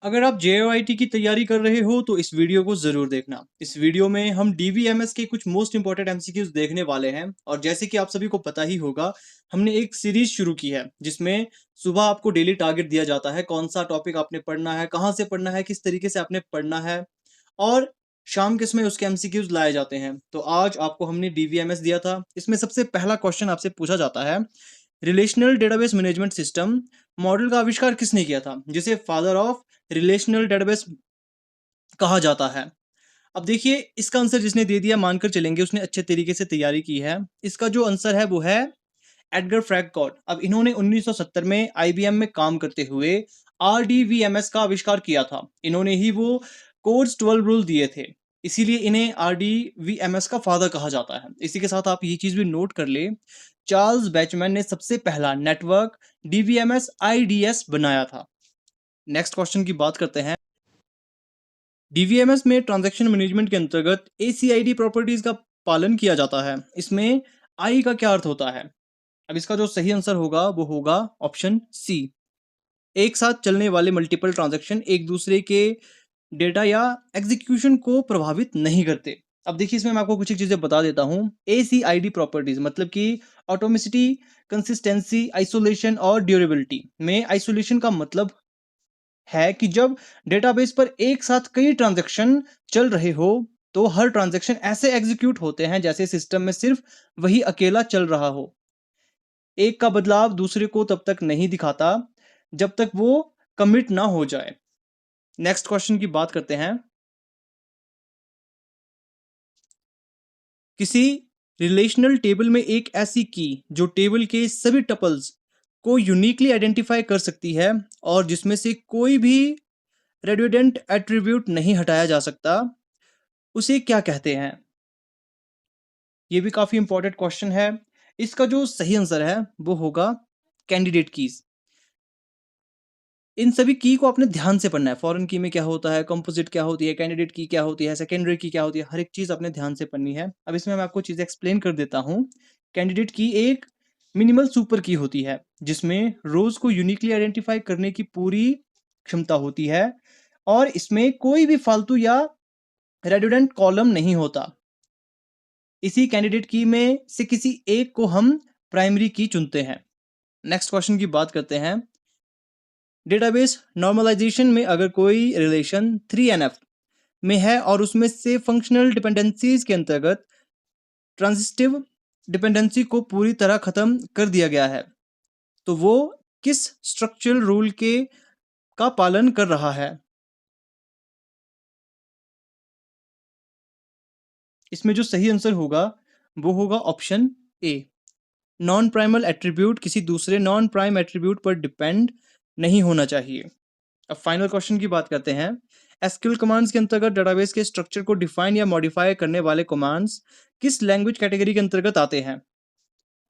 अगर आप जेओआईटी की तैयारी कर रहे हो तो इस वीडियो को जरूर देखना। इस वीडियो में हम डीवीएमएस के कुछ मोस्ट इंपॉर्टेंट एमसीक्यूज देखने वाले हैं और जैसे कि आप सभी को पता ही होगा, हमने एक सीरीज शुरू की है जिसमें सुबह आपको डेली टारगेट दिया जाता है कौन सा टॉपिक आपने पढ़ना है, कहाँ से पढ़ना है, किस तरीके से आपने पढ़ना है और शाम के समय उसके एमसीक्यूज लाए जाते हैं। तो आज आपको हमने डीवीएमएस दिया था। इसमें सबसे पहला क्वेश्चन आपसे पूछा जाता है, relational database management system model का आविष्कार किसने किया था, जिसे फादर ऑफ रिलेशनल डेटाबेस कहा जाता है। अब देखिए, इसका आंसर जिसने दे दिया मानकर चलेंगे उसने अच्छे तरीके से तैयारी की है। इसका जो आंसर है वो है एडगर फ्रैंकफर्ट। अब इन्होंने 1970 में आईबीएम में काम करते हुए आरडीवीएमएस का आविष्कार किया था। इन्होंने ही वो कोड्स 12 रूल दिए थे, इसीलिए इन्हें आरडीवीएमएस का फादर कहा जाता है। इसी के साथ आप ये चीज भी नोट कर ले, चार्ल्स बैचमैन ने सबसे पहला नेटवर्क डीवीएमएस आईडीएस बनाया था। नेक्स्ट क्वेश्चन की बात करते हैं। डीवीएमएस में ट्रांजैक्शन मैनेजमेंट के अंतर्गत एसीआईडी प्रॉपर्टीज का पालन किया जाता है। इसमें आई का क्या अर्थ होता है? अब इसका जो सही आंसर होगा वो होगा ऑप्शन सी, एक साथ चलने वाले मल्टीपल ट्रांजैक्शन एक दूसरे के डेटा या एग्जीक्यूशन को प्रभावित नहीं करते। अब देखिए, इसमें मैं आपको कुछ एक चीजें बता देता हूँ। एसीआईडी प्रॉपर्टीज मतलब कि ऑटोमिसिटी, कंसिस्टेंसी, आइसोलेशन और ड्यूरेबिलिटी। में आइसोलेशन का मतलब है कि जब डेटाबेस पर एक साथ कई ट्रांजैक्शन चल रहे हो तो हर ट्रांजैक्शन ऐसे एग्जीक्यूट होते हैं जैसे सिस्टम में सिर्फ वही अकेला चल रहा हो। एक का बदलाव दूसरे को तब तक नहीं दिखाता जब तक वो कमिट ना हो जाए। नेक्स्ट क्वेश्चन की बात करते हैं। किसी रिलेशनल टेबल में एक ऐसी की जो टेबल के सभी टपल्स को यूनिकली आइडेंटिफाई कर सकती है और जिसमें से कोई भी रेडुडेंट एट्रीब्यूट नहीं हटाया जा सकता, उसे क्या कहते हैं? ये भी काफी इंपॉर्टेंट क्वेश्चन है। इसका जो सही आंसर है वो होगा कैंडिडेट कीज। इन सभी की को आपने ध्यान से पढ़ना है। फॉरेन की में क्या होता है, कंपोजिट क्या होती है, कैंडिडेट की क्या होती है, सेकेंडरी की क्या होती है, हर एक चीज आपने ध्यान से पढ़नी है। अब इसमें मैं आपको चीज एक्सप्लेन कर देता हूँ। कैंडिडेट की एक मिनिमल सुपर की होती है जिसमें रोज को यूनिकली आइडेंटिफाई करने की पूरी क्षमता होती है और इसमें कोई भी फालतू या रेडुडेंट कॉलम नहीं होता। इसी कैंडिडेट की में से किसी एक को हम प्राइमरी की चुनते हैं। नेक्स्ट क्वेश्चन की बात करते हैं। डेटाबेस नॉर्मलाइजेशन में अगर कोई रिलेशन 3NF में है और उसमें से फंक्शनल डिपेंडेंसीज के अंतर्गत ट्रांजिटिव डिपेंडेंसी को पूरी तरह खत्म कर दिया गया है तो वो किस स्ट्रक्चरल रूल के का पालन कर रहा है? इसमें जो सही आंसर होगा वो होगा option A, non primal attribute किसी दूसरे नॉन प्राइम एट्रीब्यूट पर डिपेंड नहीं होना चाहिए। अब फाइनल क्वेश्चन की बात करते हैं। एसक्यूएल कमांड्स के अंतर्गत डेटाबेस के स्ट्रक्चर को डिफाइन या मॉडिफाई करने वाले कमांड्स किस लैंग्वेज कैटेगरी के अंतर्गत आते हैं?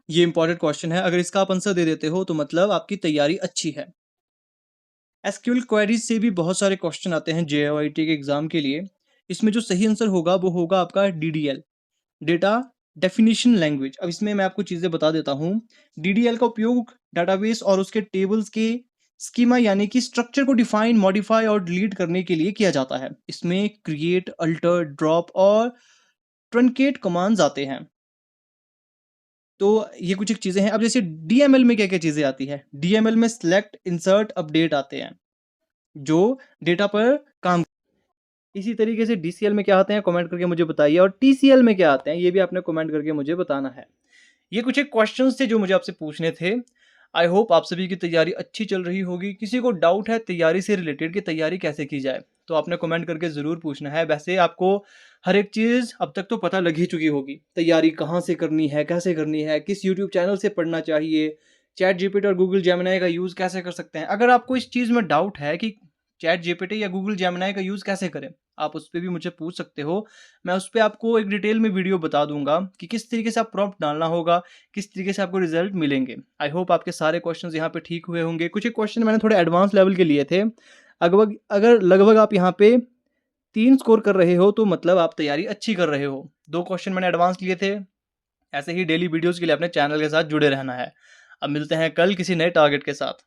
ये इंपॉर्टेंट क्वेश्चन है। अगर इसका आप आंसर दे देते हो तो मतलब आपकी तैयारी अच्छी है। एसक्यूएल क्वेरीज से भी बहुत सारे क्वेश्चन आते हैं जेओआईटी के एग्जाम के लिए। इसमें जो सही आंसर होगा वो होगा आपका डीडीएल, डेटा डेफिनेशन लैंग्वेज। अब इसमें मैं आपको चीजें बता देता हूँ। डीडीएल का उपयोग डाटाबेस और उसके टेबल्स के स्कीमा यानी कि स्ट्रक्चर को डिफाइन, मॉडिफाई और डिलीट करने के लिए किया जाता है। इसमें क्रिएट, अल्टर, ड्रॉप और ट्रंकेट कमांड्स आते हैं। तो ये कुछ एक चीजें हैं। अब जैसे डीएमएल में क्या क्या चीजें आती है? डीएमएल में सिलेक्ट, इंसर्ट, अपडेट आते हैं जो डेटा पर काम। इसी तरीके से डीसीएल में क्या आते हैं कमेंट करके मुझे बताइए, और टीसीएल में क्या आते हैं ये भी आपने कमेंट करके मुझे बताना है। ये कुछ एक क्वेश्चंस थे जो मुझे आपसे पूछने थे। आई होप आप सभी की तैयारी अच्छी चल रही होगी। किसी को डाउट है तैयारी से रिलेटेड कि तैयारी कैसे की जाए तो आपने कमेंट करके ज़रूर पूछना है। वैसे आपको हर एक चीज़ अब तक तो पता लग ही चुकी होगी, तैयारी कहाँ से करनी है, कैसे करनी है, किस यूट्यूब चैनल से पढ़ना चाहिए, चैट जीपीटी और गूगल जेमिनाई का यूज़ कैसे कर सकते हैं। अगर आपको इस चीज़ में डाउट है कि चैट जीपीटी या गूगल जेमिनाई का यूज़ कैसे करें, आप उस पर भी मुझे पूछ सकते हो। मैं उस पर आपको एक डिटेल में वीडियो बता दूंगा कि किस तरीके से आप प्रॉम्प्ट डालना होगा, किस तरीके से आपको रिजल्ट मिलेंगे। आई होप आपके सारे क्वेश्चंस यहाँ पे ठीक हुए होंगे। कुछ एक क्वेश्चन मैंने थोड़े एडवांस लेवल के लिए थे। अगर लगभग आप यहाँ पे 3 स्कोर कर रहे हो तो मतलब आप तैयारी अच्छी कर रहे हो। 2 क्वेश्चन मैंने एडवांस लिए थे। ऐसे ही डेली वीडियोज़ के लिए अपने चैनल के साथ जुड़े रहना है। अब मिलते हैं कल किसी नए टारगेट के साथ।